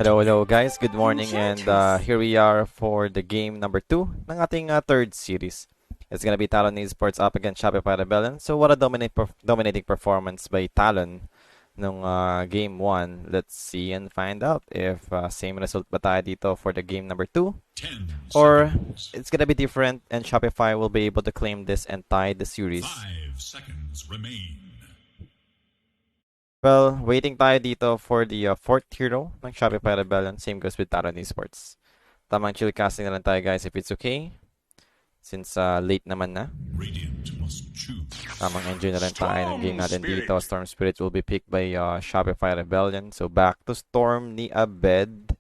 Hello guys, good morning, and here we are for the game number 2 ng ating third series. It's gonna be Talon Esports up against Shopify Rebellion. So what a dominating performance by Talon nung game 1. Let's see and find out if same result ba tayo dito for the game number 2, or it's gonna be different and Shopify will be able to claim this and tie the series. 5 seconds remain. Well, waiting tayo dito for the fourth hero ng Shopify Rebellion. Same goes with Talon Esports. Tamang chill casting na lang tayo guys if it's okay. Since late naman na. Tamang enjoy na lang tayo ng game natin dito. Storm Spirit will be picked by Shopify Rebellion. So back to Storm ni Abed.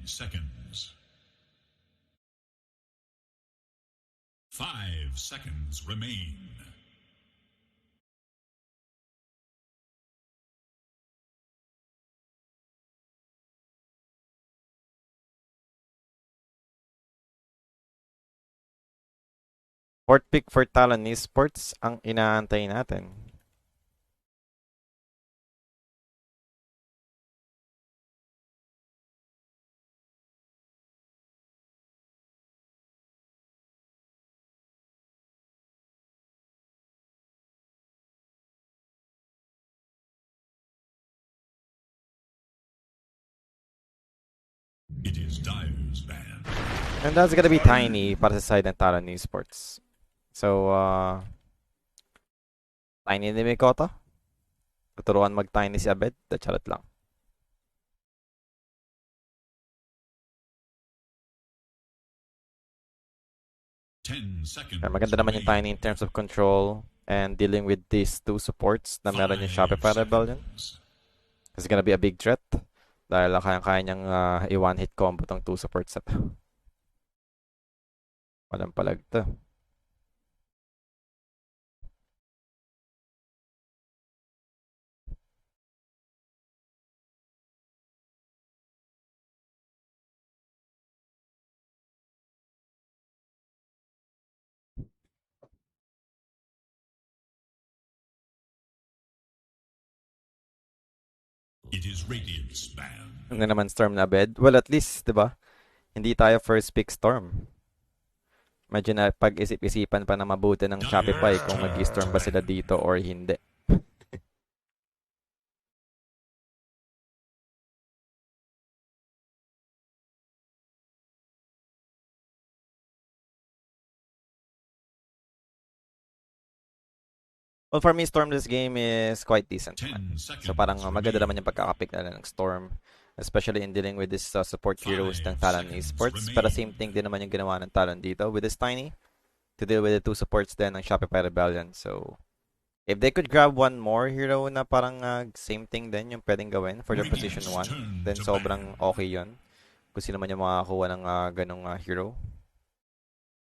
Seconds. 5 seconds remain. Fourth pick for Talon Esports ang inaantay natin. It is Dyer's band. And that's gonna be Tiny para sa side ng Talon Esports. So, Tiny ni Mikoto. Tuturuan mag-Tiny si Abed. Charot lang. Maganda naman yung Tiny in terms of control and dealing with these two supports na meron yung Shopify Rebellion. It's gonna be a big threat dahil kaya-kaya niyang i-one hit combo tong two supports na to. Walang palag to. It is Radiant's band. Ano naman Storm na Abed? Well, at least, di ba? Hindi tayo first pick Storm. Medyo na pag-isip-isipan pa na mabuti ng Shopify kung mag-storm ba sila dito or hindi. Well, for me, Storm this game is quite decent. So parang maganda naman yung pagkakapick nila ng Storm. Especially in dealing with this support heroes ng Talon Esports. Pero same thing din naman yung ginawa ng Talon dito with this Tiny to deal with the two supports din ng Shopify Rebellion. So, if they could grab one more hero na parang same thing din yung pwedeng gawin for their position 1, then sobrang okay yun. Kung sino man yung makakakuha ng ganong hero.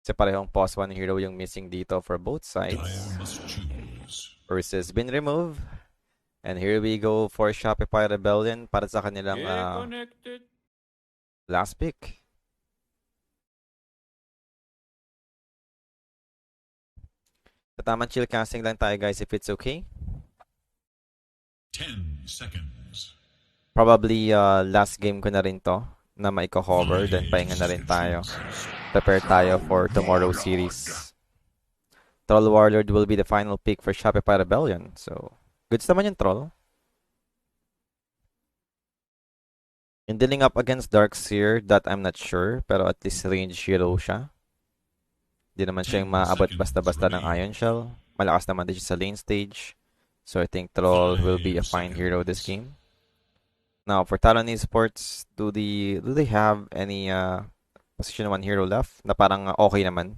Kasi parehong pause 1 hero yung missing dito for both sides. Versus been removed. And here we go for Shopify Rebellion para sa kanilang last pick. Sa tamang chill casting lang tayo guys if it's okay. 10 seconds. Probably last game ko na rin to na maiko-cover, then pahinga na rin tayo. Prepare tayo for tomorrow's series. Troll Warlord will be the final pick for Shopify Rebellion. So, goods naman yung Troll. In dealing up against Darkseer, that I'm not sure, pero at least range hero siya. Hindi naman siya yung maabot basta-basta ng Ion Shell. Malakas naman din siya sa lane stage. So I think Troll will be a fine hero this game. Now, for Talon Esports, do they have any position 1 hero left na parang okay naman?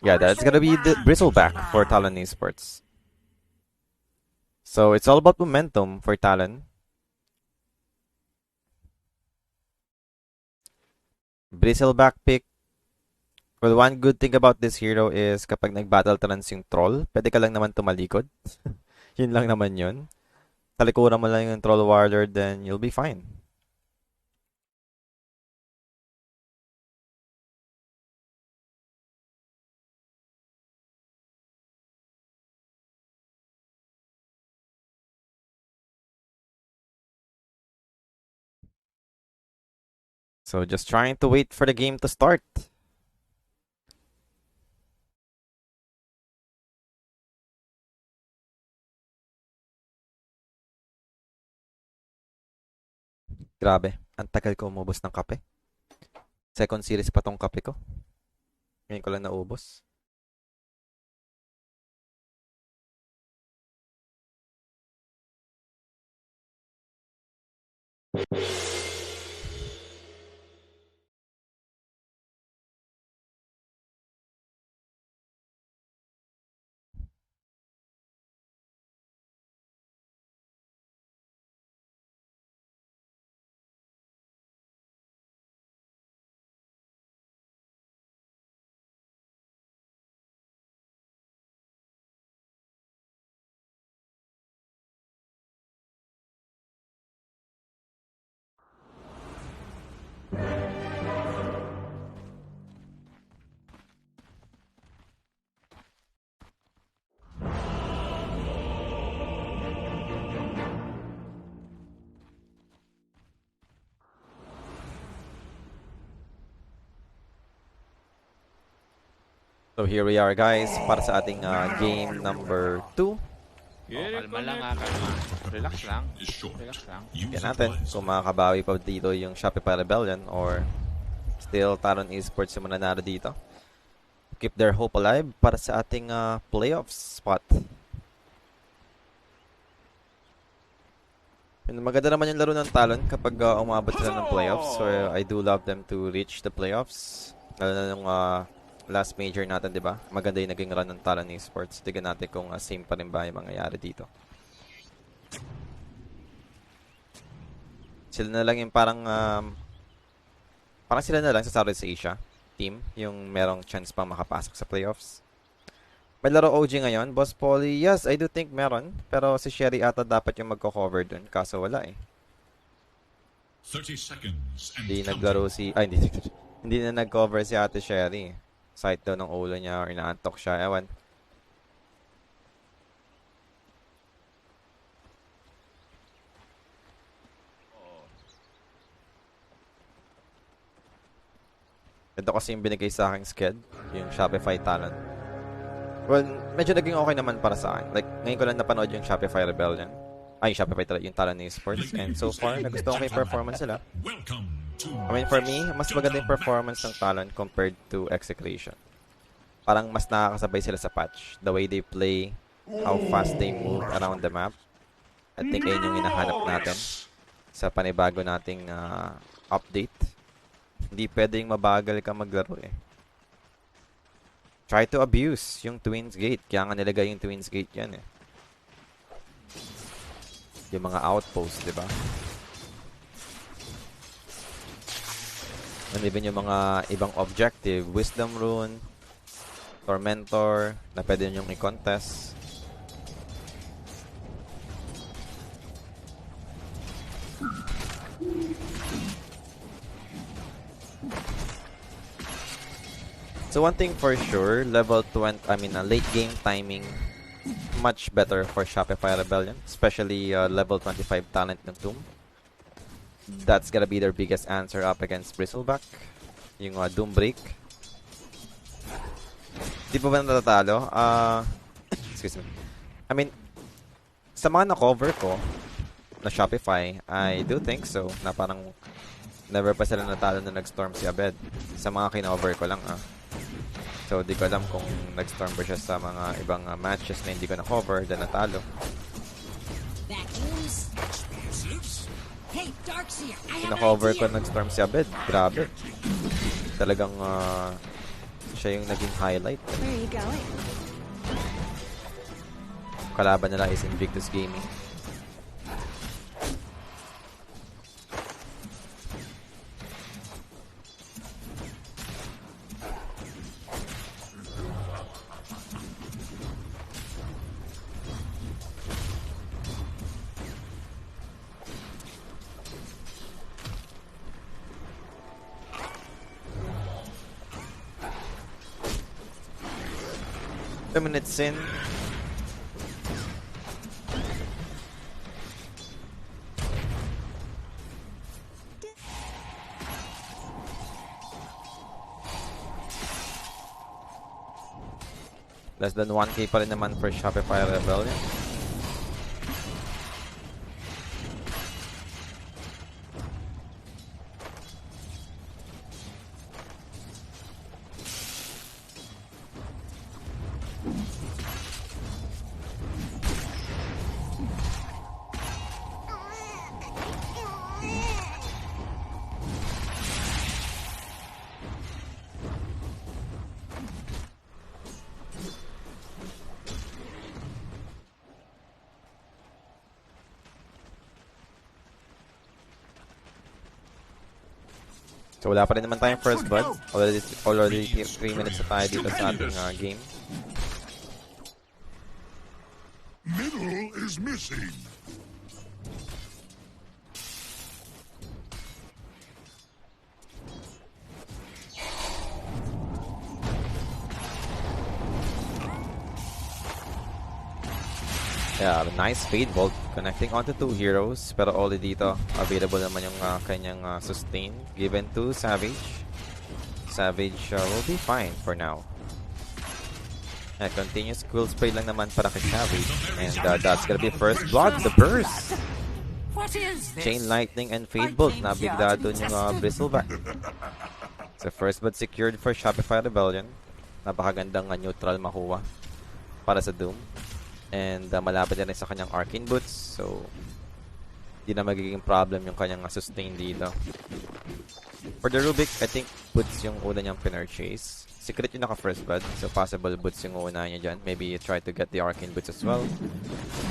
Yeah, that's gonna be the Bristleback for Talon Esports. So it's all about momentum for Talon. Bristleback pick. Well, one good thing about this hero is kapag nag-battle trance yung troll, pwede ka lang naman tumalikod. Yun lang naman yun. talikuran mo lang yung Troll Warrior, then you'll be fine. So just trying to wait for the game to start. Grabe, ang tagal ko umubos ng kape. Second series pa tong kape ko. Ngayon ko lang naubos. So here we are guys, para sa ating game number 2. Kalma lang kalma. Relax lang. Relax lang. Tignan natin kung makakabawi pa dito yung Shopify Rebellion or still Talon Esports yung mananalo dito. Keep their hope alive para sa ating playoffs spot. Maganda naman yung laro ng Talon kapag umabot sila ng playoffs. So I do love them to reach the playoffs. Lalo na nung last major natin, di ba? Maganda yung naging run ng Talon Esports. Tignan natin kung same pa rin ba yung mangyayari dito. Sila na lang yung parang sila na lang sa Southeast Asia team yung merong chance pang makapasok sa playoffs. May laro OG ngayon, Boss Polly. Yes, I do think meron. Pero si Sherry ata dapat yung magko-cover dun. Kaso wala eh. 30 seconds and Hindi naglaro si... Ay, hindi na nag-cover si Ate Sherry. Sight daw ng ulo niya or inaantok siya. Ewan. Ito kasi yung binigay sa aking sked. Yung Shopify Talon. Well, medyo naging okay naman para sa akin. Like, ngayon ko lang napanood yung Shopify Rebellion. Ay, Shopify talaga, yung Talon Esports. And so far, nagustuhan ko yung performance nila. I mean, for me, mas maganda yung performance ng Talon compared to Execration. Parang mas nakakasabay sila sa patch. The way they play, how fast they move around the map. I think ayun yung hinahanap natin sa panibago nating update. Hindi pwedeng mabagal ka maglaro eh. Try to abuse yung Twins Gate. Kaya nga nilagay yung Twins Gate yan eh. Yung mga outposts, di ba? And even yung mga ibang objective, Wisdom Rune, Tormentor, na pwede nyo i-contest. So one thing for sure, level 20, late game timing, much better for Shopify Rebellion, especially level 25 talent ng Doom. That's gonna be their biggest answer up against Bristleback, yung Doom Break. Di pa ba natatalo? Excuse me. I mean, sa mga na-cover ko na Shopify, I do think so, na parang never pa sila natalo na nag-storm si Abed. Sa mga kinover ko lang So, di ko alam kung nag-storm ba siya sa mga ibang matches na hindi ko na-cover, then natalo. Kino-cover ko nag-storm si Abed. Grabe. Talagang siya yung naging highlight. Kalaban nila is Invictus Gaming. 2 minutes in. Less than 1k pa rin naman for Shopify Rebellion. So wala pa rin naman tayong first blood. Already 3 minutes na tayo dito sa ating game. Middle is missing. Yeah, nice fade vault connecting onto 2 heroes, pero only dito available naman yung kanyang sustain given to Savage. Savage will be fine for now. Continuous cool spray lang naman para kay Savage, and that's gonna be first blood, the burst. Chain lightning and fade bolt, nabigla dun yung bristleback. So first blood secured for Shopify Rebellion. Napakagandang neutral makuha para sa Doom. And malapit na rin sa kanyang arcane boots, so di na magiging problem yung kanyang sustain dito. For the Rubik, I think boots yung una niyang pinurchase. Secret yung naka first blood, so possible boots yung una niya dyan. Maybe you try to get the arcane boots as well,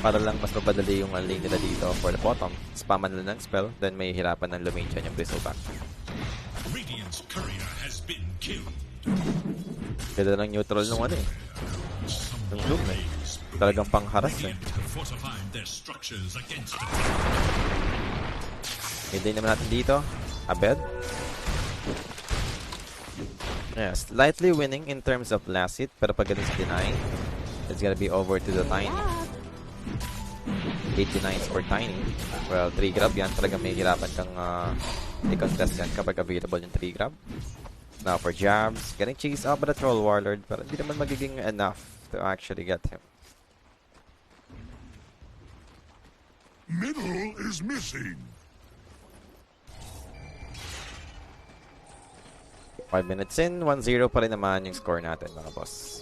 para lang mas mapadali yung lane nila dito for the bottom. Spaman nila ng spell, then may hirapan ng lumage dyan yung bristleback. Radiant's courier has been killed. Ganda ng neutral nung ano eh. Yung Doom eh. Talagang pangharas eh. Hindi naman natin dito. Abed. Yeah, slightly winning in terms of last hit, pero pag ganun sa deny, it's gonna be over to the Tiny. 89s for Tiny. Well, 3 grab yan. Talagang may hirapan kang i-contest yan kapag available yung 3 grab. Now for jabs, getting chased out by the Troll Warlord, pero hindi naman magiging enough to actually get him. Middle is missing. 5 minutes in, 1-0 pa rin naman yung score natin, mga boss.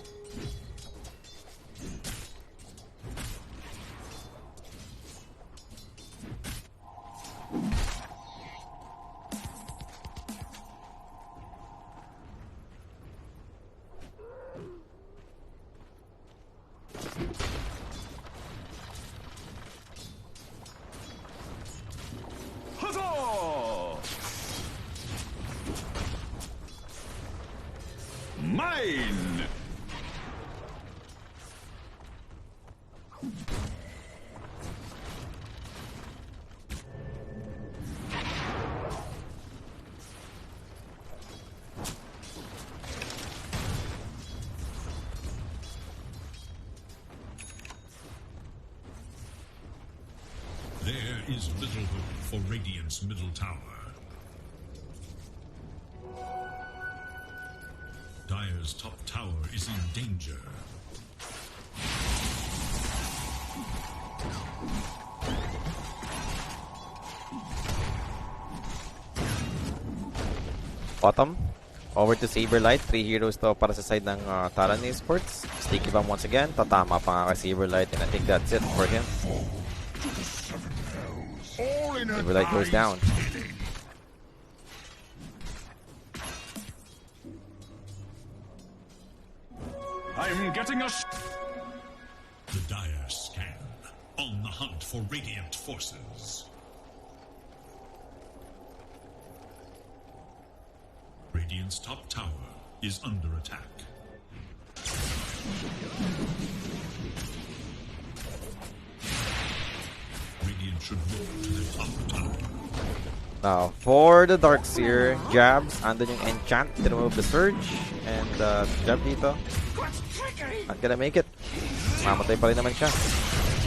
Mine! There is little hope for Radiant's middle tower. Dire's top tower is in danger. Bottom. Over to Saberlight. 3 heroes to para sa side ng Talon Esports. Sticky bomb once again. Tatama pa nga kay Saberlight, and I think that's it for him. Saberlight goes down. I'm getting a The Dire scan, on the hunt for Radiant forces. Radiant's top tower is under attack. Radiant should move to the top tower. Now, for the Darkseer, jabs, andun yung enchant to remove the surge, and jab dito. Not gonna make it. Mamatay pa rin naman siya.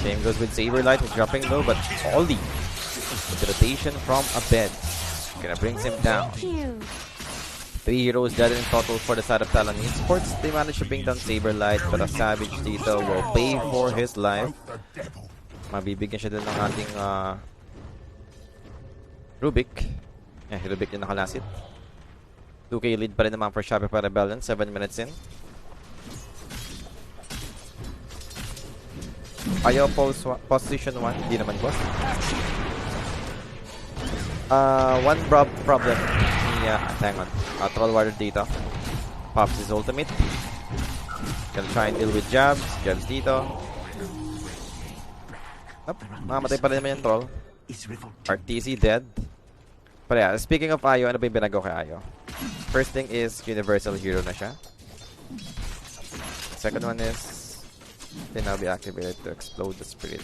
Same goes with Saberlight, who's dropping low, but Ollie with the rotation from a bed. Gonna brings him down. 3 heroes dead in total for the side of Talon Esports. They managed to bring down Saberlight, but a Savage dito will pay for his life. Mabibigyan siya din ng ating Rubik. Yeah, Rubik yung nakalasit. 2K lead pa rin naman for Shopify Rebellion, 7 minutes in. Ayaw position 1, hindi naman boss. One problem. Yeah, hang on. Troll Warrior dito. Pops his ultimate. Gonna try and deal with jabs. Jabs dito. Mamatay pa rin naman yung troll. RTC dead. But yeah, speaking of Ayo, ano ba yung binagaw kay Ayo? First thing is, Universal Hero na siya. Second one is, they now be activated to explode the spirit.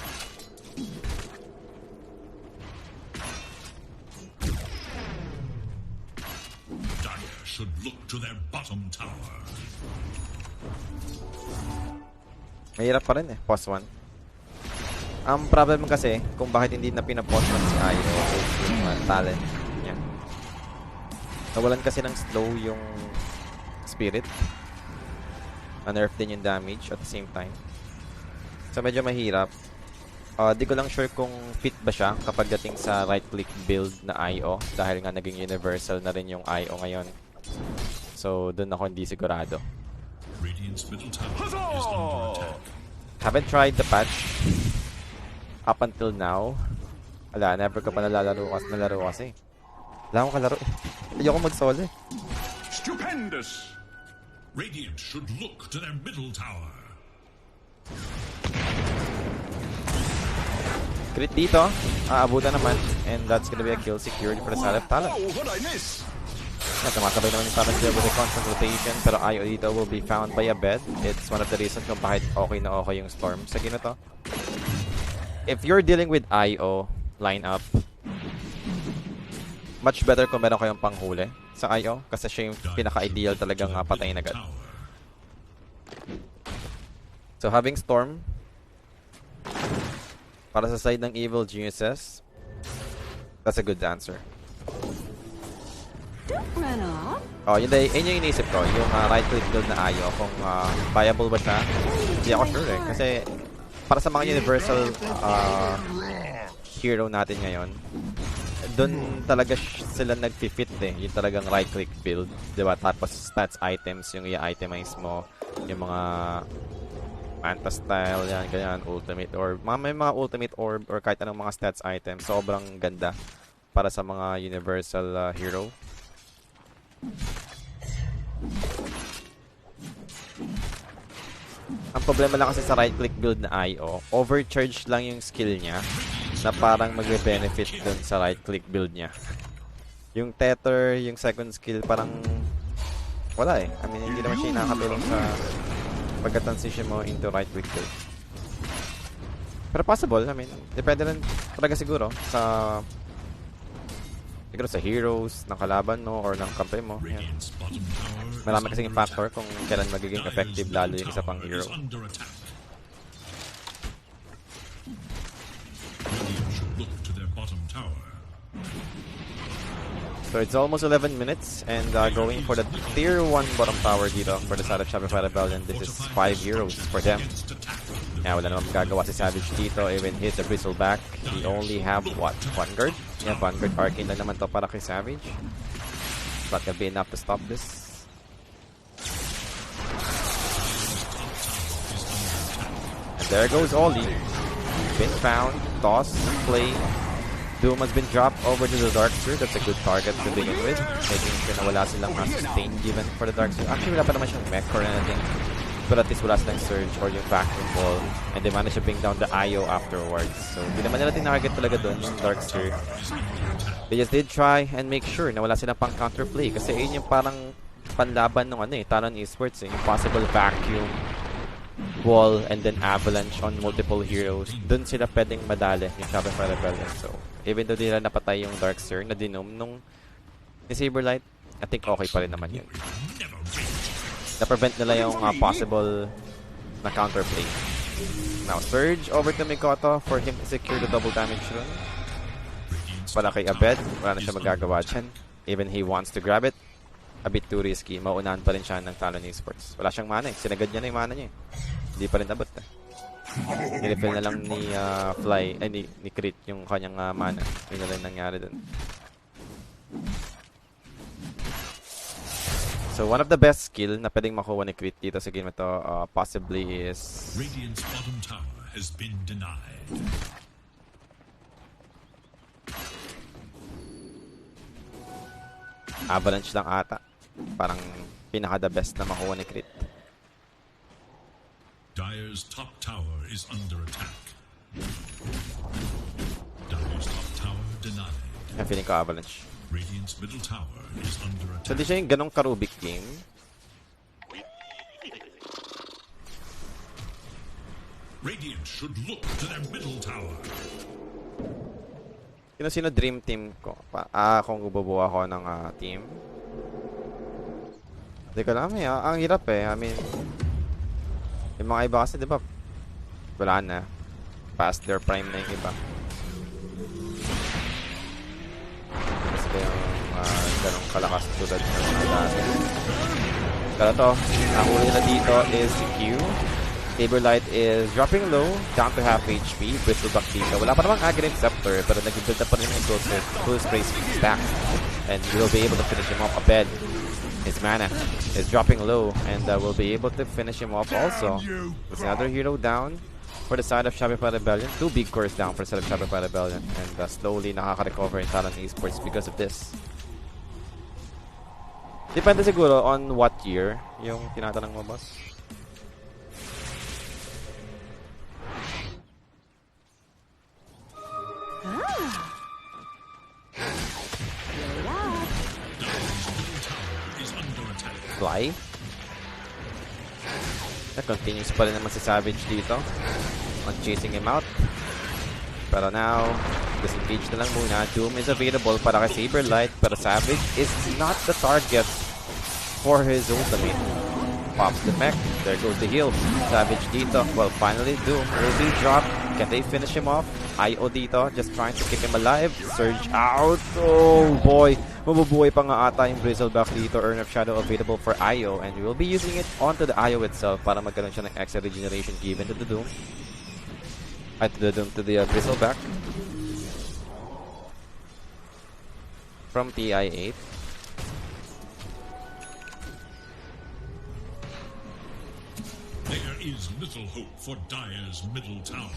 Dire should look to their bottom tower. Mahirap pa rin pause 1. Ang problem kasi, kung bakit hindi na pinapause 1 si Ayo is yung talent niya. Nawalan kasi ng slow yung spirit. Na-nerf din yung damage at the same time. So medyo mahirap. Di ko lang sure kung fit ba siya kapag dating sa right-click build na IO dahil nga naging universal na rin yung IO ngayon. So dun ako hindi sigurado. Haven't tried the patch up until now. Wala, never ko pa nalaro kasi. Wala akong kalaro. Ayoko mag-solo eh. Stupendous! Radiant should look to their middle tower. Crit dito. Aabutan naman. And that's gonna be a kill secured for the side of Talon. Tumakabay naman yung Talon here with a constant rotation. Pero Ayo dito will be found by a bed. It's one of the reasons kung bakit okay na okay yung Storm sa gino to. If you're dealing with Ayo lineup, much better kung meron kayong panghuli sa Ayo. Kasi siya yung pinaka-ideal talagang patayin agad. So having Storm para sa side ng Evil Geniuses, that's a good answer. Yun yung inisip ko, yung right-click build na Ayo, kung viable ba siya, hindi ako sure eh. Kasi para sa mga universal hero natin ngayon, doon talaga sila nag-fit eh, yung talagang right-click build, diba? Tapos stats items, yung i-itemize mo, yung mga Manta style, yan, ganyan, ultimate orb. May mga ultimate orb or kahit anong mga stats item. Sobrang ganda para sa mga universal hero. Ang problema lang kasi sa right-click build na IO, overcharge lang yung skill niya na parang magbe-benefit dun sa right-click build niya. Yung tether, yung second skill, parang wala eh. I mean, hindi naman siya nakakatulong sa pagka-transition mo into right-click build. Pero possible, I mean, depende rin talaga siguro sa heroes, ng kalaban mo, or ng kampe mo. Yeah. Marami kasing factor kung kailan magiging effective lalo yung isa pang hero. So it's almost 11 minutes and going for the tier 1 bottom tower dito for the side of Shopify Rebellion. This is 5 heroes for them. Yeah, wala naman magagawa si Savage dito. Even hits a bristleback. He only have what? Vanguard? Yeah, Vanguard Arcane lang naman to para kay Savage. Not gonna be enough to stop this. And there goes Oli. Been found. Toss. Play. Doom has been dropped over to the Darkster. That's a good target to begin with. Making sure na wala silang sustain given for the Darkster. Actually, wala pa naman siyang mech or anything. But at least wala silang surge or yung vacuum ball. And they managed to bring down the IO afterwards. So, hindi naman nila tinarget talaga doon yung Darkster. They just did try and make sure na wala silang pang counterplay. Kasi yun yung parang panlaban ng Talon Esports. Yung possible vacuum wall and then avalanche on multiple heroes. Doon sila pwedeng madali yung Shopify Rebellion. So, even though nila napatay yung Darkster na dinom nung ni Saberlight, I think okay pa rin naman yun. Na-prevent nila yung possible na counterplay. Now, Surge over to Mikoto for him to secure the double damage run. Para kay Abed, wala na siya magagawa dyan. Even he wants to grab it, a bit too risky. Maunahan pa rin siya ng Talon Esports. Wala siyang mana eh. Sinagad niya na yung mana niya eh. Hindi pa rin abot eh. Nirefill na lang ni Fly, ni Crit yung kanyang mana. Yun na lang nangyari dun. So, one of the best skill na pwedeng makuha ni Crit dito sa game ito possibly is Radiant's bottom tower has been denied. Avalanche lang ata. Parang pinaka-the best na makuha ni Crit. Dire's top tower is under attack. Dire's top tower denied. Yung feeling ko Avalanche. Radiant's middle tower is under attack. So, di siya yung ganong karubik game. Radiant should look to their middle tower. Sino dream team ko? Kung bubuo ako ng team. Hindi ko alam eh. Ang hirap eh. I mean, yung mga iba kasi, di ba? Wala na. Past their prime na yung iba. Kasi yung ganong kalakas tulad ng mga dati. Pero to, ang huli nila dito is si Q. Saberlight is dropping low, down to half HP. Bristleback dito. Wala pa namang Aghanim Scepter, pero nag-build up pa rin yung full spray stack. And we'll be able to finish him off. Abed. His mana is dropping low, and we'll be able to finish him off also. There's another hero down for the side of Shopify Rebellion. 2 big cores down for the side of Shopify Rebellion. And slowly nakaka-recover in Talon Esports because of this. Depende siguro on what year yung tinatanong mo, boss. Fly. Continues pa rin naman si Savage dito on chasing him out. Pero now, disengage na lang muna. Doom is available para kay Saberlight, pero Savage is not the target for his ultimate. Pops the mech. There goes the heal. Savage dito. Well, finally, Doom will be dropped. Can they finish him off? IO dito, just trying to keep him alive. Surge out. Oh boy. Mabubuhay pa nga ata yung Bristleback dito. Urn of Shadow available for IO, and we will be using it onto the IO itself para magkaroon siya ng extra regeneration given to the Doom. At to the Bristleback. From TI8. There is little hope for Dire's middle tower.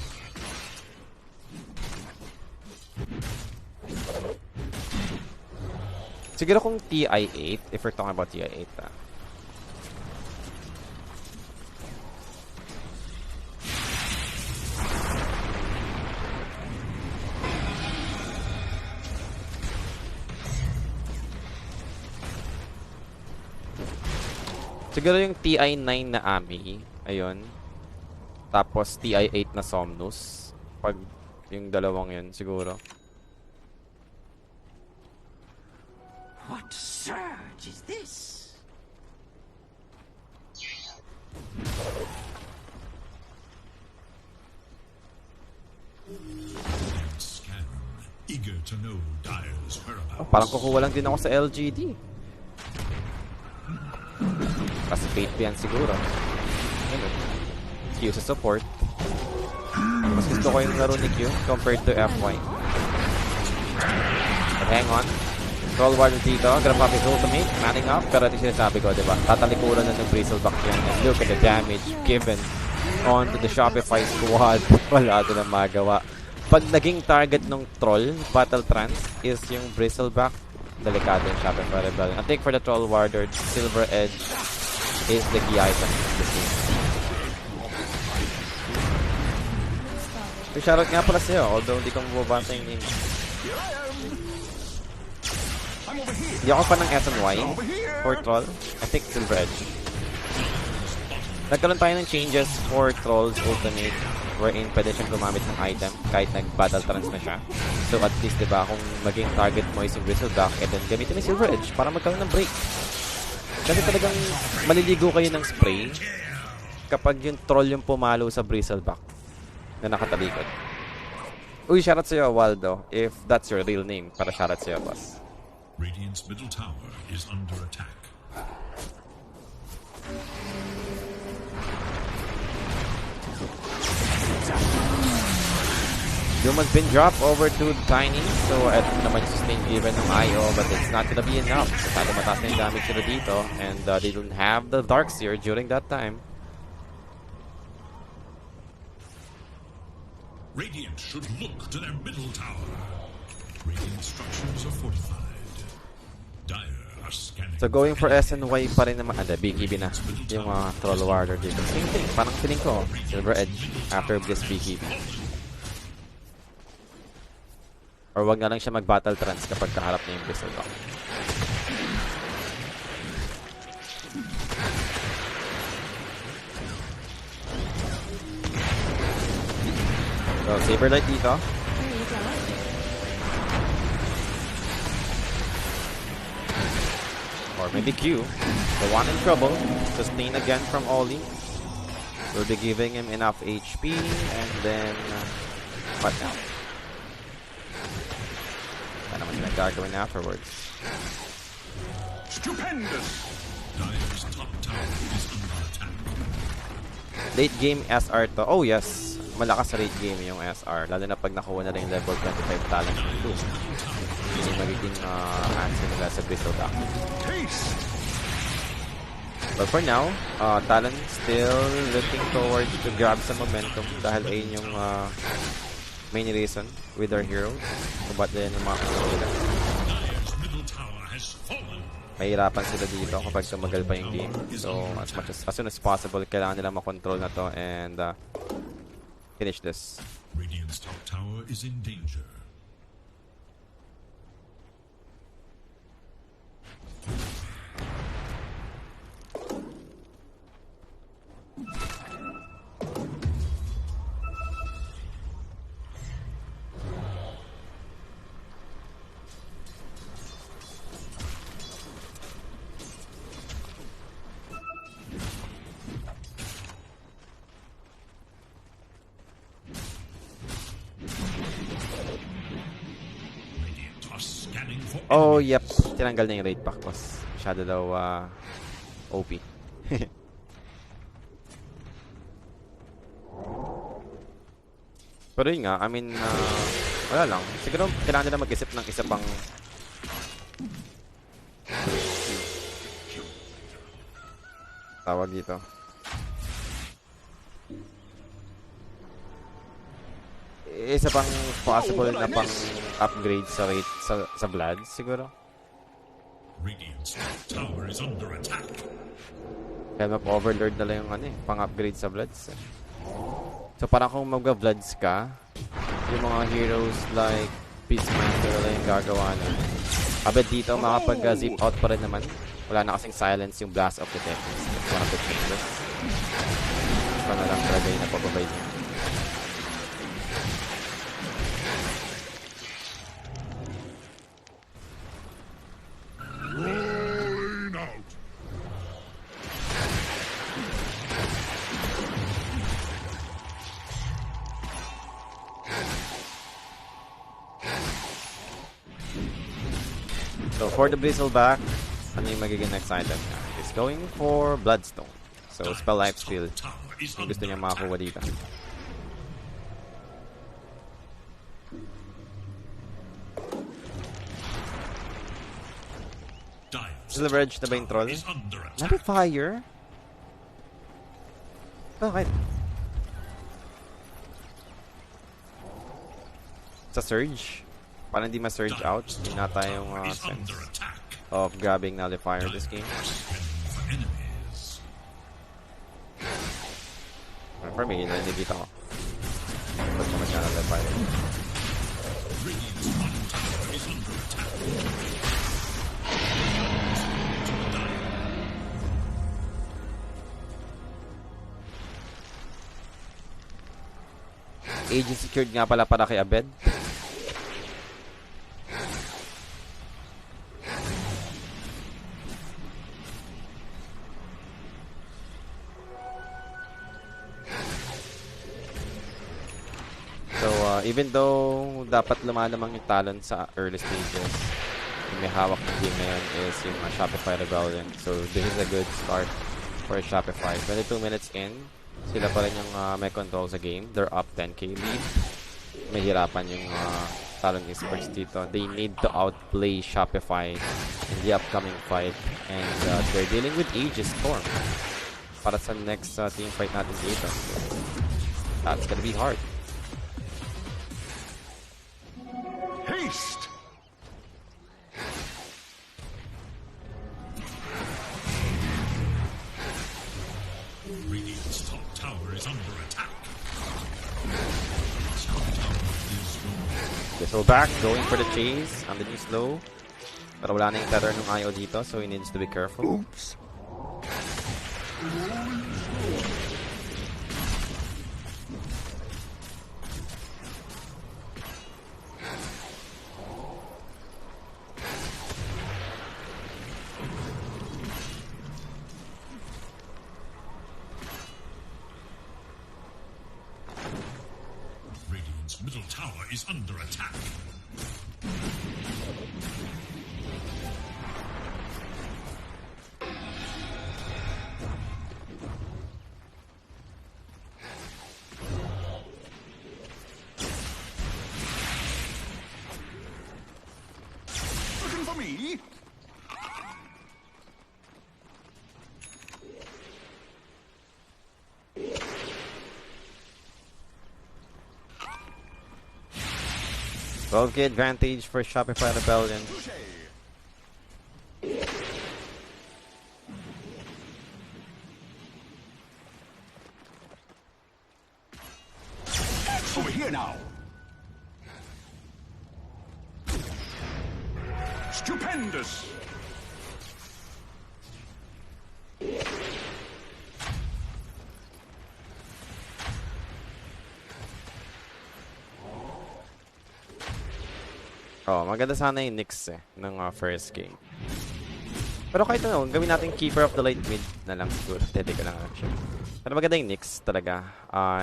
Siguro kung TI8, if we're talking about TI8, siguro yung TI9 na Ami, ayun. Tapos TI8 na Somnus. Pag yung dalawang yun, siguro. What surge is this? Scan, eager to know Dire's whereabouts. Oh, parang kukuha lang din ako sa LGD. Kasi bait yan siguro. Ano? Q sa support. Mas gusto ko yung laro ni Q compared to FY. But hang on. Troll Warrior dito. Grab up his ultimate. Manning up. Pero ito sinasabi ko, diba? Tatalikuran na ng Bristleback yan. And look at the damage given onto the Shopify squad. Wala ito na magawa. Pag naging target ng troll, Battle Trance, is yung Bristleback, delikado yung Shopify Rebellion. I think for the Troll Warrior, Silver Edge is the key item of this game. So, shoutout nga pala sa'yo, although hindi ko mababasa yung name. Hindi ako pa ng SNY for Troll. I think Silver Edge. Nagkaroon tayo ng changes for Troll's ultimate wherein pwede siyang gumamit ng item kahit nag-battle trance na siya. So at least, diba, kung maging target mo is yung Bristleback, and then gamitin yung Silver Edge para magkaroon ng break. Kasi talagang maliligo kayo ng spray kapag yung troll yung pumalo sa bristleback na nakatalikod. Uy, shoutout sa'yo, Waldo. If that's your real name, para shoutout sa'yo, boss. Radiant's middle tower is under attack. Doom has been dropped over to Tiny. So, ito naman yung sustain given ng IO, but it's not gonna be enough. Masyado mataas na yung damage sila dito. And they don't have the Darkseer during that time. Radiant should look to their middle tower. Radiant structures are fortified. Dire are scanning. So, going for SNY pa rin naman. BKB na. Yung Troll Warrior dito. Same thing. Parang feeling ko, Silver Edge after this BKB. Or wag na lang siya mag-battle trance kapag kaharap niya yung Bristleback. So, Saberlight dito. Or maybe Q. The one in trouble. Sustain again from Oli. Will be giving him enough HP. And then... what now? Ano naman sila gagawin afterwards. Stupendous! Dire's top tower is under attack. Late game SR to. Oh yes. Malakas sa late game yung SR. Lalo na pag nakuha na rin level 25 talent ng 2. Hindi magiging answer nila sa Bristleback. But for now, Talon still looking towards to grab some momentum dahil ayun yung main reason with our heroes. So, ba't din yung mga kanyang nila? Mahirapan sila dito kapag tumagal pa yung game. So, as soon as possible, kailangan nila makontrol na to and finish this. Radiant's top tower is in danger. Oh, yep. Tinanggal na yung raid pack, boss. Masyado daw OP. Pero yun nga, I mean, wala lang. Siguro kailangan nila mag-isip ng isa pang tawag dito. Isa pang possible na pang upgrade sa rate sa Vlad siguro. Radiant's tower is under attack. Kaya map-overlord na lang yung pang-upgrade sa Vlads. So parang kung mag-Vlads ka, yung mga heroes like Peacemaster lang yung gagawa na. Abed dito makapag-zip out pa rin naman. Wala na kasing silence yung Blast of the Tempest. That's one of the changes. Ito na lang talaga yung napababay niya. So for the Bristleback, ano yung magiging next item niya? He's going for Bloodstone. So spell life steal. Yung gusto niya makakuha dito. Silver Edge na ba yung troll? Nabi fire? Bakit? Sa surge? Parang hindi ma-surge out. Hindi na tayong sense of grabbing nullifier this game. For me, nandikita ko. Ba't naman siya nullifier? Agent secured nga pala para kay Abed. Even though dapat lumalamang yung Talon sa early stages, yung may hawak ng game ngayon is yung Shopify Rebellion. So this is a good start for Shopify. 22 minutes in, sila pa rin yung may control sa game. They're up 10k lead. Mahirapan yung Talon Esports dito. They need to outplay Shopify in the upcoming fight. And they're dealing with Aegis Storm para sa next team fight natin dito. That's gonna be hard. Haste! Radiant's top tower is under attack. Okay, so back, going for the chase on the new slow. Pero wala na yung tether ng IO dito, so he needs to be careful. Oops. Radiant's middle tower is under attack. Looking for me? 12k advantage for Shopify Rebellion. Over here now. Stupendous. Oh, maganda sana yung Nyx ng first game. Pero kahit ano, gawin natin Keeper of the Light mid na lang siguro. Tete ko lang actually. Pero maganda yung Nyx talaga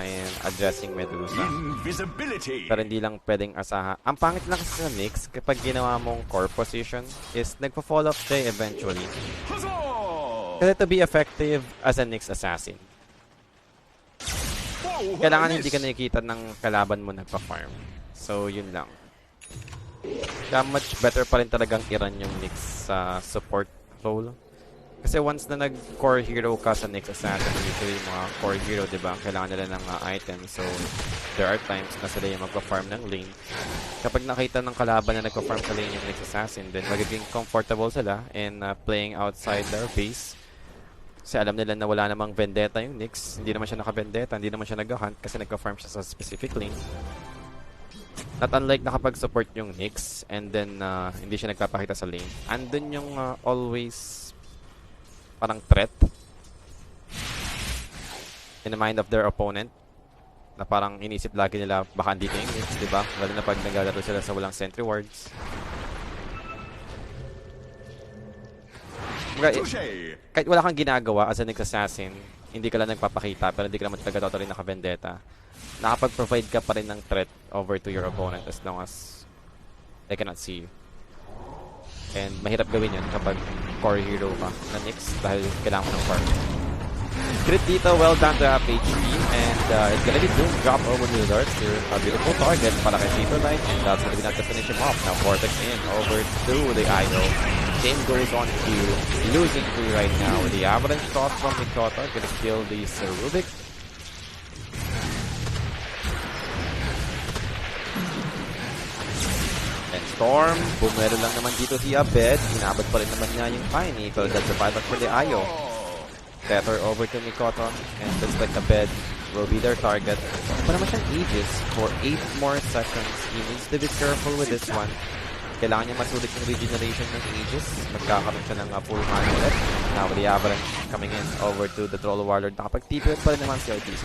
in addressing Medusa. Invisibility. Pero hindi lang pwedeng asahan. Ang pangit lang kasi sa Nyx, kapag ginawa mong core position, is nagpa-fall off siya eventually. Huzzah! Kasi to be effective as a Nyx assassin, Whoa, kailangan what hindi is ka this? nakikita ng kalaban mo nagpa-farm. So, yun lang. Kaya much better pa rin talagang i-run yung Nyx sa support role. Kasi once na nag-core hero ka sa Nyx assassin, usually yung mga core hero, diba? Kailangan nila ng items. So, there are times na sila yung magpa-farm ng lane. Kapag nakita ng kalaban na nagpa-farm sa lane yung Nyx assassin, then magiging comfortable sila in playing outside their base. Kasi alam nila na wala namang vendetta yung Nyx. Hindi naman siya naka-vendetta, hindi naman siya nag-hunt kasi nagpa-farm siya sa specific lane. Not unlike nakapag-support yung Nyx and then hindi siya nagpapakita sa lane. Andun yung always parang threat in the mind of their opponent na parang inisip lagi nila baka andito yung Nyx, diba? Lalo na pag naglalaro sila sa walang sentry wards. Kahit wala kang ginagawa as a Nyx assassin, hindi ka lang nagpapakita pero hindi ka naman talaga totally naka-vendetta, nakapag-provide ka pa rin ng threat over to your opponent as long as they cannot see you. And mahirap gawin yun kapag core hero ka na Nyx dahil kailangan mo ng farm. Crit dito, well done to HP, and it's gonna be Doom drop over to the darts here. A beautiful target para kay Saberlight, and that's gonna be enough to finish him off. Now Vortex in over to the idol. Game goes on to losing 3 right now. The avalanche toss from Mikota gonna kill the Rubik. And Storm, bumero lang naman dito si Abed. Inabot pa rin naman niya yung Tiny. So that's the buyback for the Ayo. Tether over to Mikoto. And looks like Abed will be their target. Pa naman siyang Aegis for 8 more seconds. He needs to be careful with this one. Kailangan niya masulit yung regeneration ng Aegis. Magkakaroon siya ng full mana ulit. Now with the Avalanche coming in over to the Troll Warlord. Nakapag-TP pa rin naman si RTC.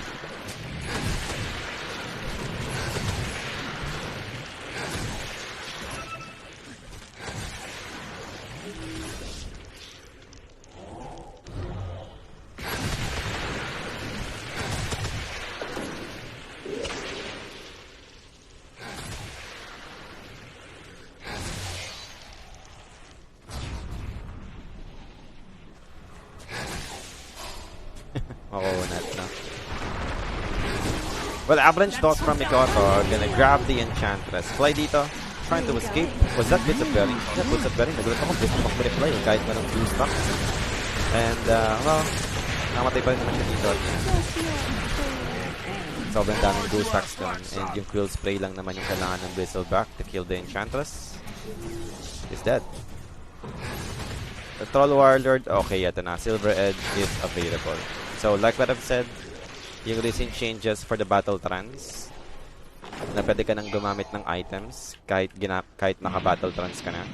makuunat na. Well, Avalanche Toss from Mikoto. Gonna grab the Enchantress. Fly dito. Trying to escape. Was that Bits of Berry? Yeah, Bits of Berry. Nagulat ako. Bits of Berry play. Kahit na ng 2 stocks. And, well, namatay pa rin naman siya dito. Sobrang daming ghost stacks doon. And yung Quill Spray lang naman yung kailangan ng Bristleback to kill the Enchantress. Is dead. The Troll Warlord, okay, ito na. Silver Edge is available. So, like what I've said, yung recent changes for the battle trans, na pwede ka nang gumamit ng items kahit naka-battle trans ka na.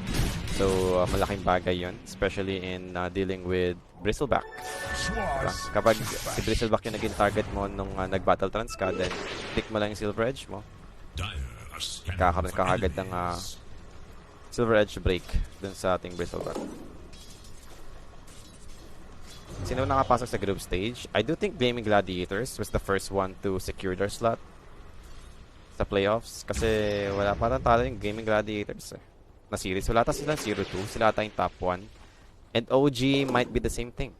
So, malaking bagay yun, especially in dealing with Bristleback. Diba? Kapag si Bristleback yung naging target mo nung nag-battle trans ka, then pick mo lang yung Silver Edge mo. Kakaroon ka agad ng Silver Edge break dun sa ating Bristleback. Sino nakapasok sa group stage? I do think Gaming Gladiators was the first one to secure their slot sa playoffs. Kasi wala pa talo yung Gaming Gladiators na series. Wala ta sila 0-2. Sila ata yung top 1. And OG might be the same thing.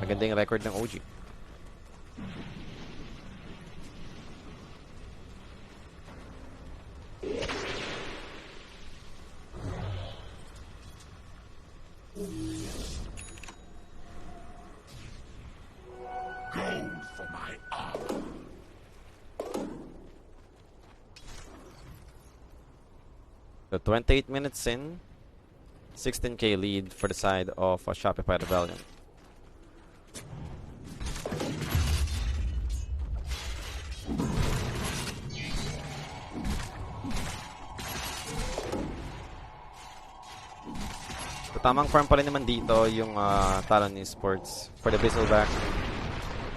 Maganda yung record ng OG. Gold for my armor. So 28 minutes in, 16k lead for the side of Shopify Rebellion. So, tamang farm pa rin naman dito yung Talon Esports for the Bristleback.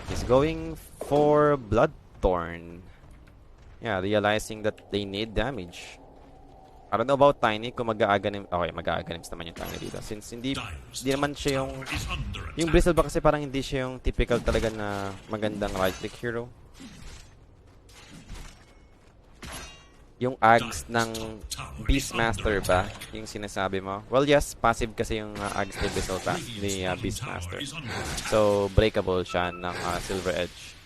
He's going for Bloodthorn. Yeah, realizing that they need damage. I don't know about Tiny kung mag-aaganim. Okay, mag-aaganim naman yung Tiny dito. Since hindi naman siya yung Bristleback kasi parang hindi siya yung typical talaga na magandang right-click hero. Yung Ags ng Beastmaster ba? Yung sinasabi mo? Well, yes, passive kasi yung Ags ni Beastmaster. So, breakable siya ng Silver Edge.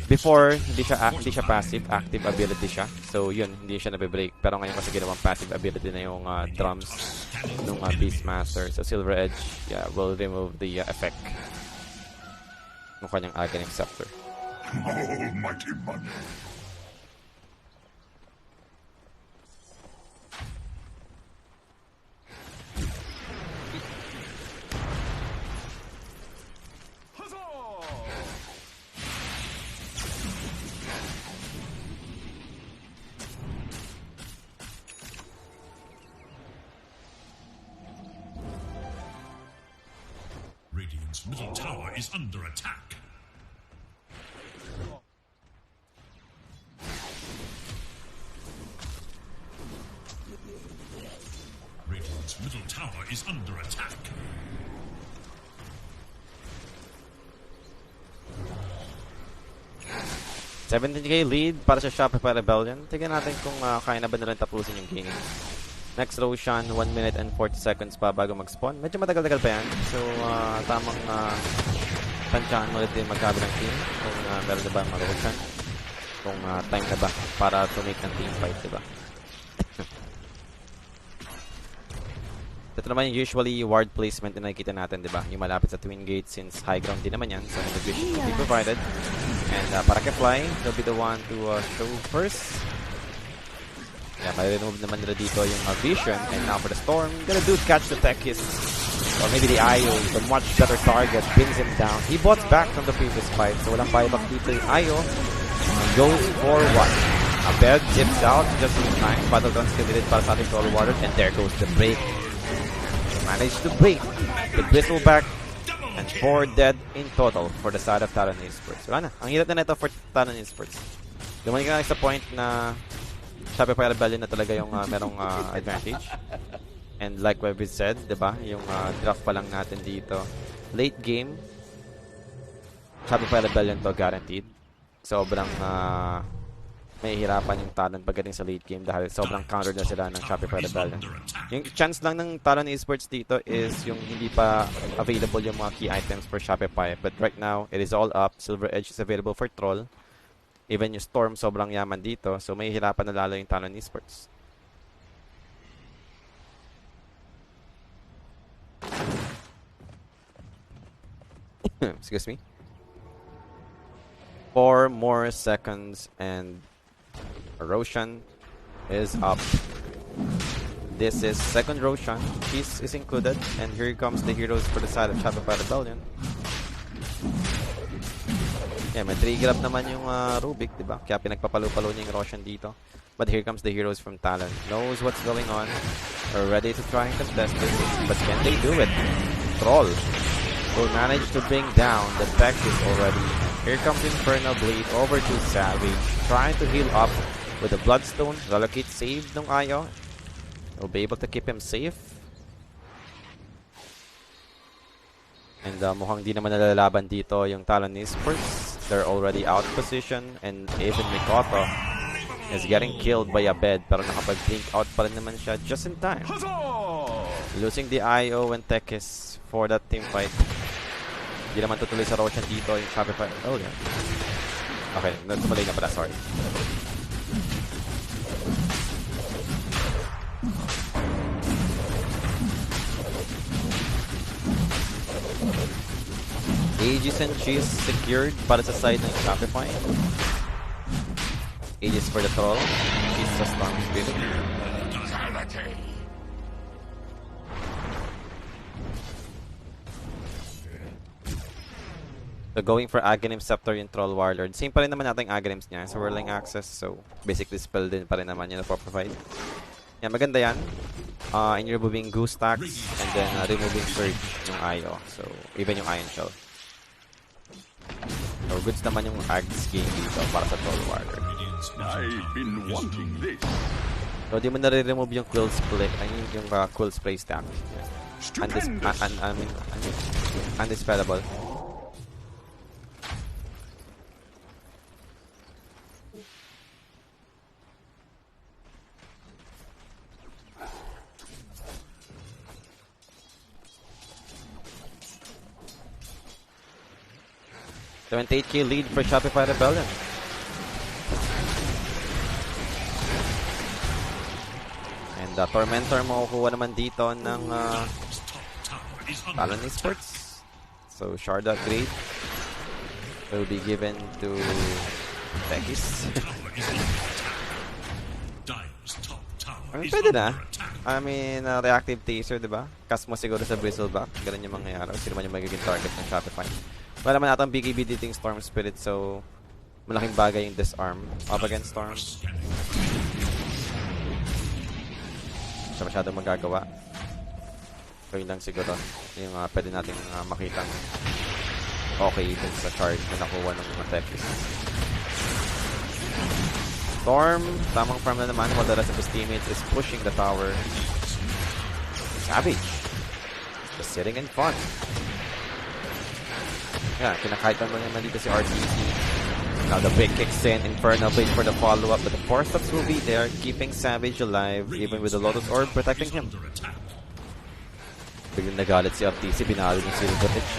Before, hindi siya passive, active ability siya. So, yun, hindi siya nabe-break. Pero ngayon kasi ginawang passive ability na yung drums ng Beastmaster. So, Silver Edge, yeah, will remove the effect ng kanyang Aghanim Scepter. Almighty money. Radiant's middle tower is under attack. Radiant's middle tower is under attack. $17k lead para sa Shopify Rebellion. Tignan natin kung kaya na ba nilang tapusin yung game. Next Roshan, 1 minute and 40 seconds pa bago mag-spawn. Medyo matagal-tagal pa yan. So, tamang tansyahan mo ulit yung magkabilang team. Kung meron na ba ang Roshan. Kung time na ba para to make ng team fight, diba? Ito naman yung usually ward placement na nakikita natin, diba? Yung malapit sa twin gate since high ground din naman yan. So, navigation will be provided. And para Fly, they'll be the one to show first. Yeah, may-remove naman nila dito yung vision. And now for the storm, gonna do catch the Tekis. Or maybe the Io, the much better target, brings him down. He bought back from the previous fight. So walang buyback dito yung Io. Goes for what? A bed dips out just in time. Battlegrounds committed para sa ating Troll Warlord. And there goes the break. Managed to break the Bristleback. And 4 dead in total for the side of Talon Esports. Wala na. Ang hirap na nito for Talon Esports. Dumating ka na sa point na Shopify Rebellion na talaga yung merong advantage. And like what we said, diba? Yung draft pa lang natin dito. Late game, Shopify Rebellion to guaranteed. Sobrang may hirapan yung Talon pagdating sa late game dahil sobrang counter na sila ng Shopify Rebellion. Yung chance lang ng Talon Esports dito is yung hindi pa available yung mga key items for Shopify. But right now, it is all up. Silver Edge is available for Troll. Even yung Storm sobrang yaman dito. So may hirapan na lalo yung Talon Esports. Excuse me. 4 more seconds and Roshan is up. This is second Roshan. Cheese is included. And here comes the heroes for the side of Shopify Rebellion. Yeah, may trigger up naman yung Rubik, diba? Kaya pinagpapalo-palo niya yung Roshan dito. But here comes the heroes from Talon. Knows what's going on. Are ready to try and contest this. But can they do it? Troll will manage to bring down the Texas already. Here comes Infernal Blade over to Savage. Trying to heal up with the Bloodstone. Relocate saved ng Ayo. Will be able to keep him safe. And mukhang di naman nalalaban dito yung Talon Esports. They're already out position. And even Mikoto is getting killed by a bed. Pero nakapag-blink out pa rin naman siya just in time. Losing the Ayo and Tekis for that team fight. Hindi naman tutuloy sa Roshan dito yung Shopify. Oh, yeah. Okay, tumalay na pala. Sorry. Aegis and Cheese secured para sa side ng Shopify. Aegis for the Troll. Cheese sa Storm Spirit. So going for Aghanim Scepter yung Troll Warlord. Same pa rin naman natin yung Aghanims niya. So Whirling Access. So basic dispel din pa rin naman yun na provide. Yan, maganda yan. And removing Goose Stacks. And then removing Surge yung Ayo. So even yung Iron Shell. So goods naman yung Ags game dito para sa Troll Warlord. I've been wanting this. So di mo na-remove yung Quill Spray. Yung Quill Spray stack. Undispellable. $28K lead for Shopify Rebellion. And Tormentor makukuha naman dito ng Talon Esports. So Shard upgrade will be given to Tekis. I mean, pwede na. I mean, reactive taser, diba? Cast mo siguro sa Bristleback. Ganun yung mangyayari. Sino man yung magiging target ng Shopify. Wala naman natang BKB dito yung Storm Spirit, so malaking bagay yung disarm up against Storm. Siya masyadong magagawa. So yun lang siguro yung pwede natin makita okay dun sa charge na nakuha ng mga Tekis. Storm, tamang farm na naman while the rest of his teammates is pushing the tower. Savage just sitting in front. Yeah, kinakaitan mo naman dito si RTC. Now the big kicks in. Infernal Blade for the follow-up. But the 4 stops will be there, keeping Savage alive, even with the Lotus Orb protecting him. Biglang nagalit si RTC. Binalo niya si Silver Edge.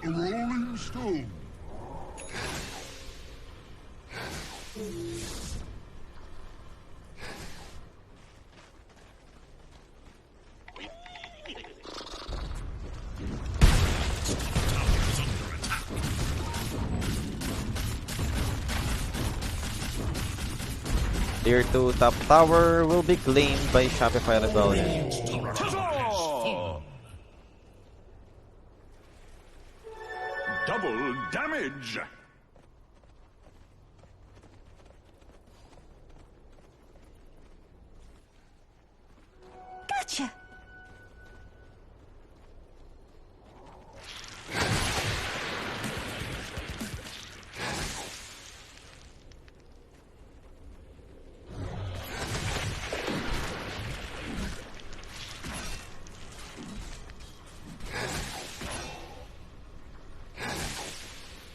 A rolling stone. Tier 2 top tower will be claimed by Shopify Rebellion. Double damage. Gotcha.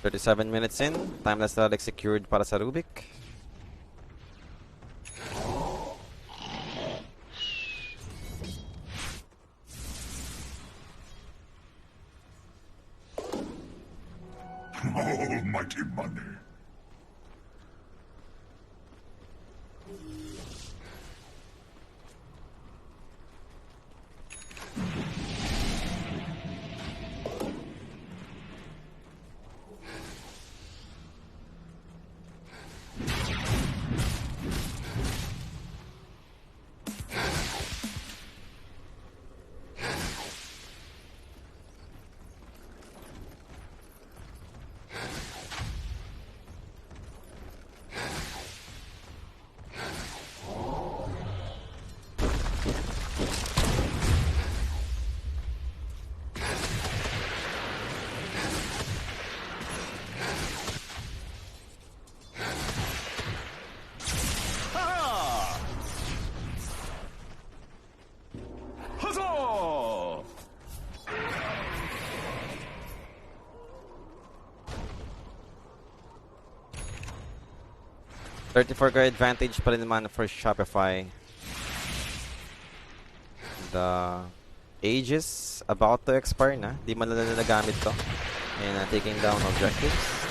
37 minutes in. Timeless Relic secured para sa Rubik. Almighty money. Huzzah! 34 advantage pa rin naman for Shopify. The age is about to expire na. Di man na nagamit to. And taking down objectives.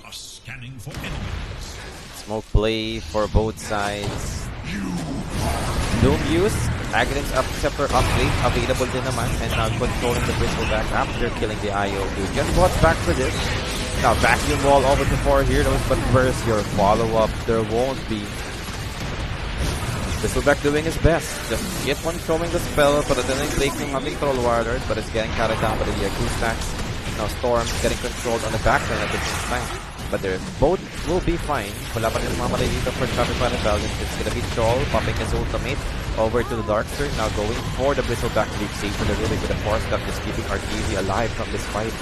Scanning for enemies. Smoke play for both sides. Doom use. Aghanim Scepter upgrade available din naman. And now controlling the Bristleback after killing the IO. Dude, just watch back for this. Now vacuum wall over to 4 heroes. But where's your follow-up? There won't be. Bristleback doing his best. Just keep on throwing the spell. But then taking having Troll Warlord. But it's getting carried down by the Yaku stacks. Now Storm getting controlled on the backline at the same time. But both will be fine. Wala pa rin mamalay dito for Shopify Rebellion. It's gonna be Troll popping his ultimate over to the Darkster. Now going for the Bristleback lead save for the Rubik with a force that is keeping Arteezy alive from this fight.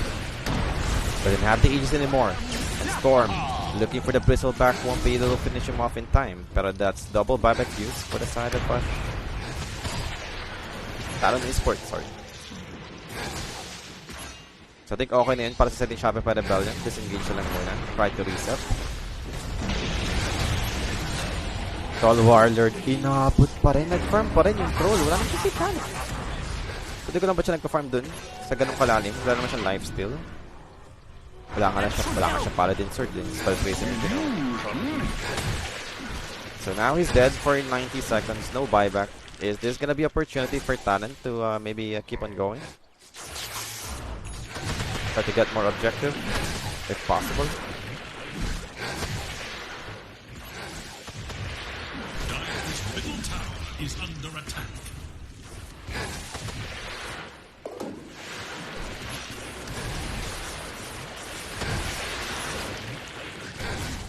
But didn't have the Aegis anymore. And Storm looking for the Bristleback, won't be able to finish him off in time. Pero that's double buyback use for the side of Talon Esports, sorry. So I think okay na yun para sa setting Shopify Rebellion. Disengage na lang muna. Try to reset. Troll Warlord, inabot pa rin. Nag-farm pa rin yung Troll. Wala nang kasi Talon. Pwede ko lang ba siya nagpa-farm dun? Sa ganung kalalim. Wala naman siyang lifesteal. Wala nga siya Paladin Sword din. Spell Tracer din. So now he's dead for 90 seconds. No buyback. Is this gonna be opportunity for Talon to maybe keep on going? Try to get more objective, if possible. Dire's middle tower is under attack.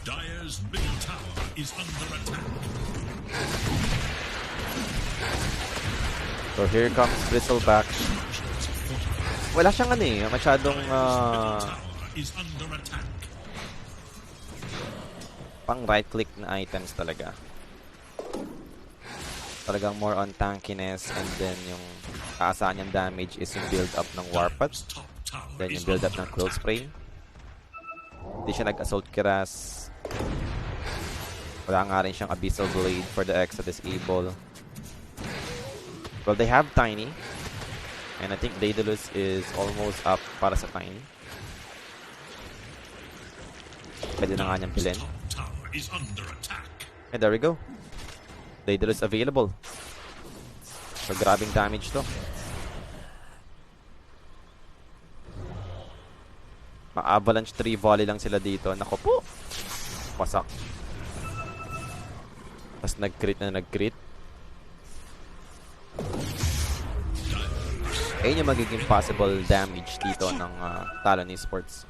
Dire's middle tower is under attack. So here comes Bristleback. Wala siyang masyadong pang right click na items talaga. Talagang more on tankiness, and then yung aasahan niyang damage is yung build up ng Warpath, then yung build up ng Quill Spray. Hindi siya nag-assault kiras. Wala nga rin siyang Abyssal Blade for the X that is able. Well, they have Tiny. And I think Daedalus is almost up para sa Tiny. Pwede na nga niyang pilin. And there we go. Daedalus available. So grabbing damage to. Ma-avalanche 3 volley lang sila dito. Nako po. Wasak. Tapos nag-crit na nag-crit. Ayun yung magiging possible damage dito ng Talon Esports.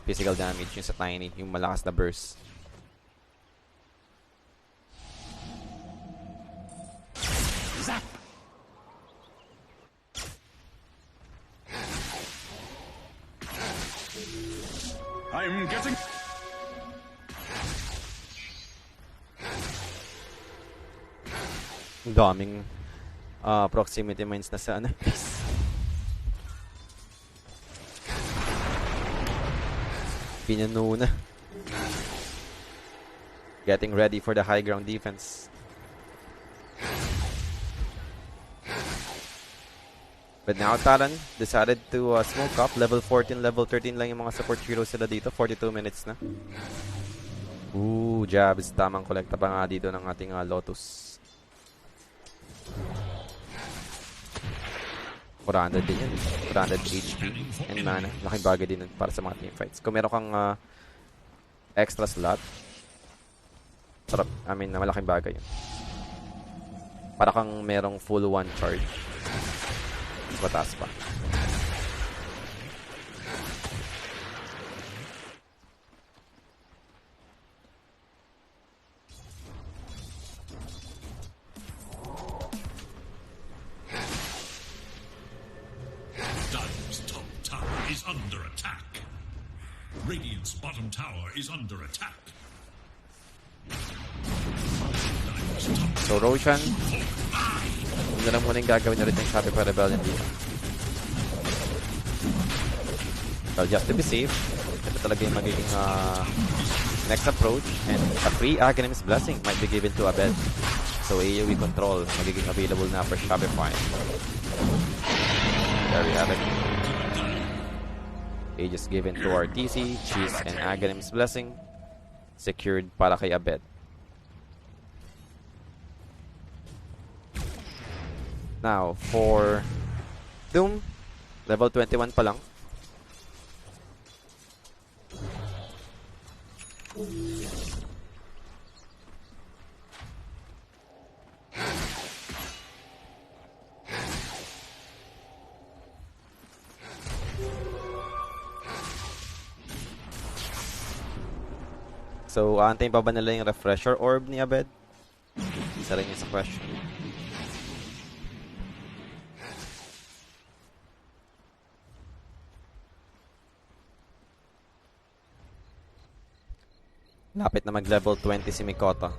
Physical damage yung sa Tiny, yung malakas na burst. Zap! I'm getting... Ang daming proximity mines na sa ano. Pinano na. Getting ready for the high ground defense. But now Talon decided to smoke up. Level 14, level 13 lang yung mga support heroes sila dito. 42 minutes na. Ooh, jabs. Tamang kolekta pa nga dito ng ating Lotus. 400 din yan. 400 HP and mana. Laking bagay din para sa mga teamfights. Kung meron kang extra slot, sarap. I mean, malaking bagay yun. Para kang merong full one charge. Mataas pa. Dire's top tower is under attack. Radiant's bottom tower is under attack. So, Roshan, yun na lang muna yung gagawin ulit ng Shopify Rebellion dito. Well, just to be safe, ito talaga yung magiging next approach. And a free Aghanim's Blessing might be given to Abed. So, AoE control magiging available na for Shopify. There we have it. Aegis given to our TC, Cheese, and Aghanim's Blessing. Secured para kay Abed. Now, for Doom, level 21 pa lang. So, aantayin pa ba nila yung refresher orb ni Abed? Isa rin yung sa question. Lapit na mag-level 20 si Mikota.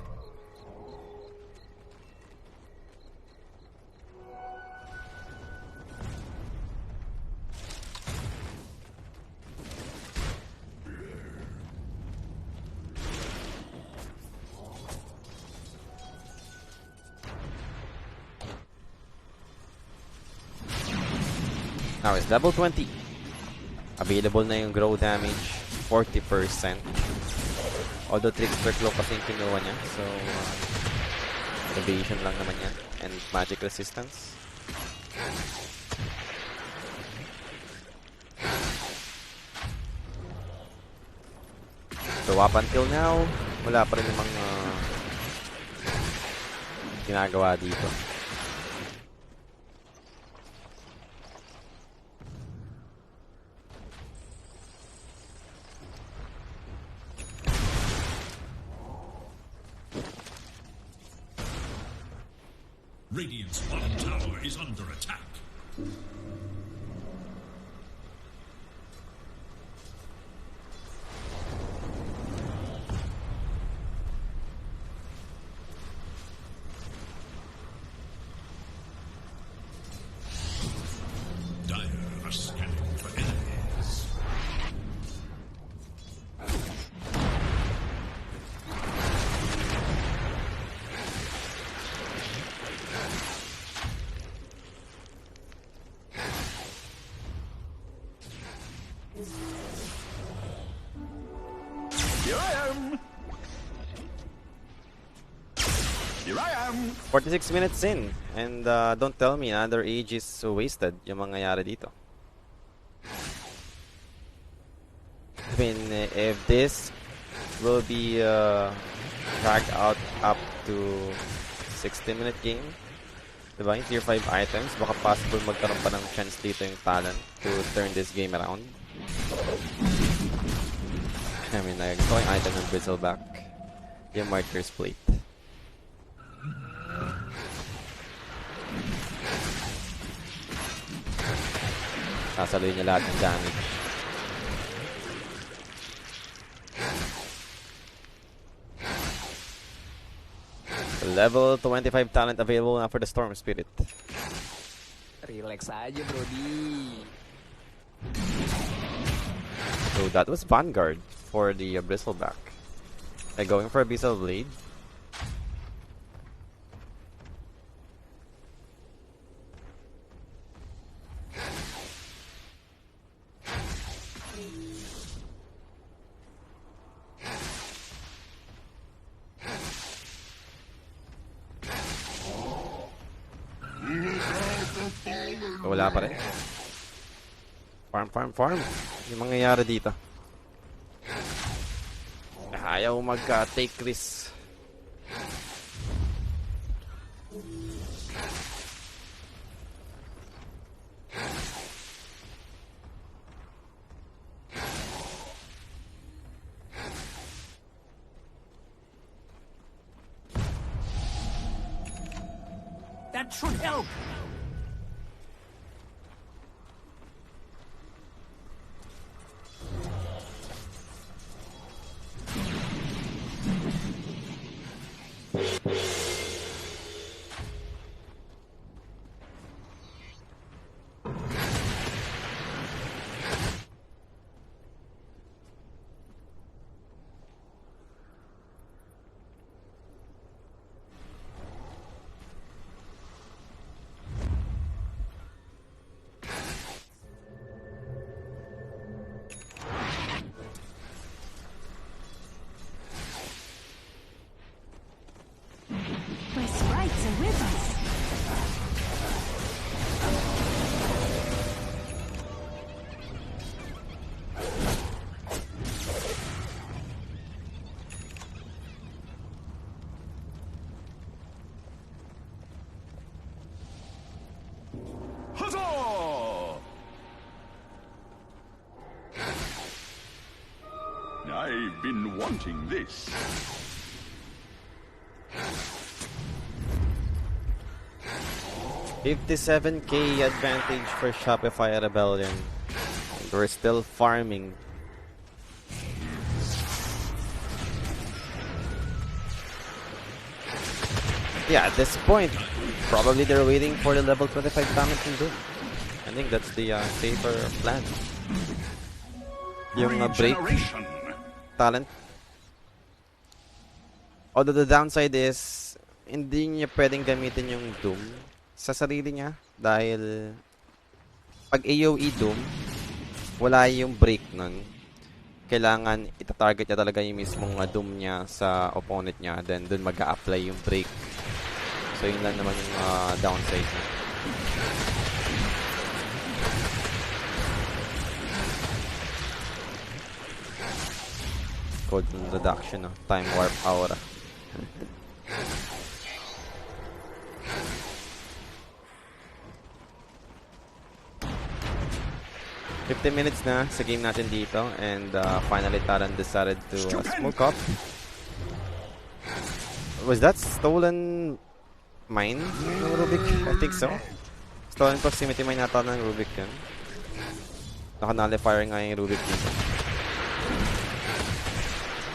Now it's level 20. Available na yung grow damage, 40%. Although Trickster Claw kasi yung kinuha niya. So, evasion lang naman yan. And magic resistance. So, up until now, wala pa rin namang ginagawa dito. Radiant's bottom tower is under attack. Dire are scanning for enemies. Here I am! Here I am! 46 minutes in. And don't tell me another age is wasted yung mangyayari dito. I mean, if this will be dragged out up to 60-minute game, Diba? Yung tier 5 items, baka possible magkaroon pa ng chance dito yung Talon to turn this game around. I mean, gusto ko yung item ng Bristleback. Yung Martyr's Plate. Sasaluhin niya lahat ng damage. Level 25 talent available now for the Storm Spirit. Relax aja, Brody. So that was Vanguard for the Bristleback. Going for Abyssal Blade. Wala pa rin. Farm. Yung mangyayari dito. Ayaw mag-take risk. That should help. My sprites are with us. Huzzah! I've been wanting this. $57K advantage for Shopify Rebellion. We're still farming. Yeah, at this point, probably they're waiting for the level 25 damage from Doom. I think that's the safer plan. Yung break Regeneration. talent. Although the downside is, hindi niya pwedeng gamitin yung Doom sa sarili niya dahil pag AoE Doom, wala yung break nun. Kailangan itatarget niya talaga yung mismong Doom niya sa opponent niya, then dun mag-a-apply yung break. So yun lang naman yung downside niya. Code reduction, time warp aura. 50 minutes na sa game natin dito, and finally Talon decided to smoke up. Was that stolen mine ng Rubik? I think so. Stolen proximity mine nata ng Rubik yun. Naka-nullifier nga yung Rubik dito.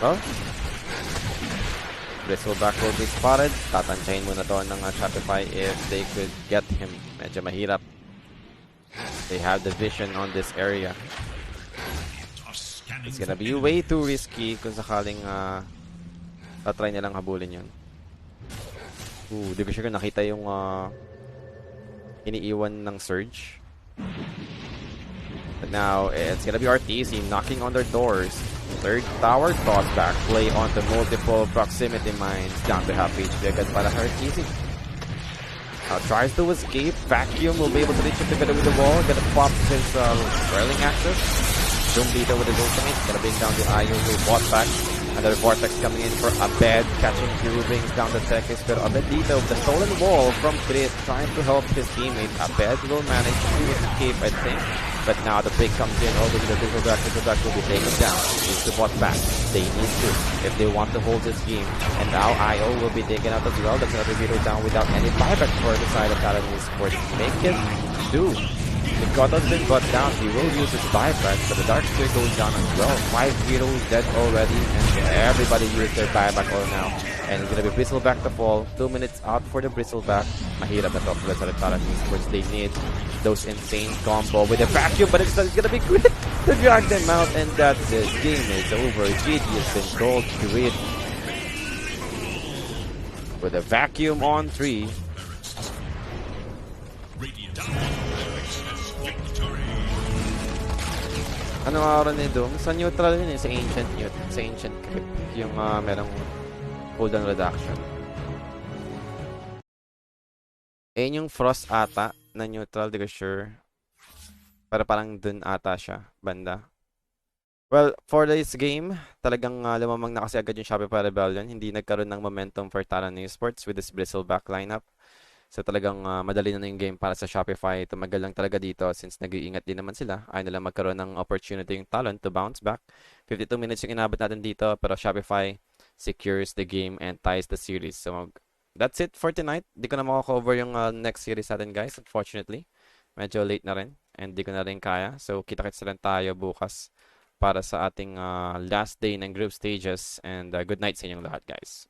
Oh? Bristleback will be spotted. Tatansyahin muna to ng Shopify if they could get him. Medyo mahirap. They have the vision on this area. It's gonna be way too risky kung sakaling tatry nilang habulin yun. Di ko sure kung nakita yung iniiwan ng Surge. But now, it's gonna be RTC knocking on their doors. Third tower toss back. Play onto multiple proximity mines. Down to half HP agad para RTC. Tries to escape. Vacuum will be able to reach him together with the wall. Gonna pop his swirling axis. Doom dito with his ultimate. Gonna bring down the IO. Will bot back. Another Vortex coming in for Abed, catching Rubings down the staircase, pero Abed dito with the stolen wall from Crit, trying to help his teammate. Abed will manage to escape, I think, but now the break comes in over to the Bristleback will be taken down. Needs to bot back. They need to, if they want to hold this game. And now IO will be taken out as well. That's another Vito down without any buyback for the side of Talon Esports. Make it do. Mikoto's been brought down. He will use his buyback, but the Dark Spear goes down as well. 5 heroes dead already, and everybody used their buyback all now. And it's gonna be Bristleback to fall. 2 minutes out for the Bristleback. Mahirap na to for the Talon Esports. They need those insane combo with a vacuum, but it's gonna be quick to drag them out, and that's it. Game is over. GG has been called quit with a vacuum on 3. Ano araw ni Doom? Sa neutral yun eh, sa Ancient Youth. Sa Ancient Crypt. Yung merong cooldown reduction. Yung Frost ata na neutral, di ko sure. Pero parang dun ata siya, banda. Well, for this game, talagang lumamang na kasi agad yung Shopify Rebellion. Hindi nagkaroon ng momentum for Talon Esports with this Bristleback lineup. So talagang madali na yung game para sa Shopify. Tumagal lang talaga dito since nag-iingat din naman sila. Ayaw nila magkaroon ng opportunity yung Talon to bounce back. 52 minutes yung inabot natin dito, pero Shopify secures the game and ties the series. So that's it for tonight. Di ko na makakover yung next series natin, guys, unfortunately. Medyo late na rin and di ko na rin kaya. So kita-kits lang tayo bukas para sa ating last day ng group stages. And good night sa inyong lahat, guys.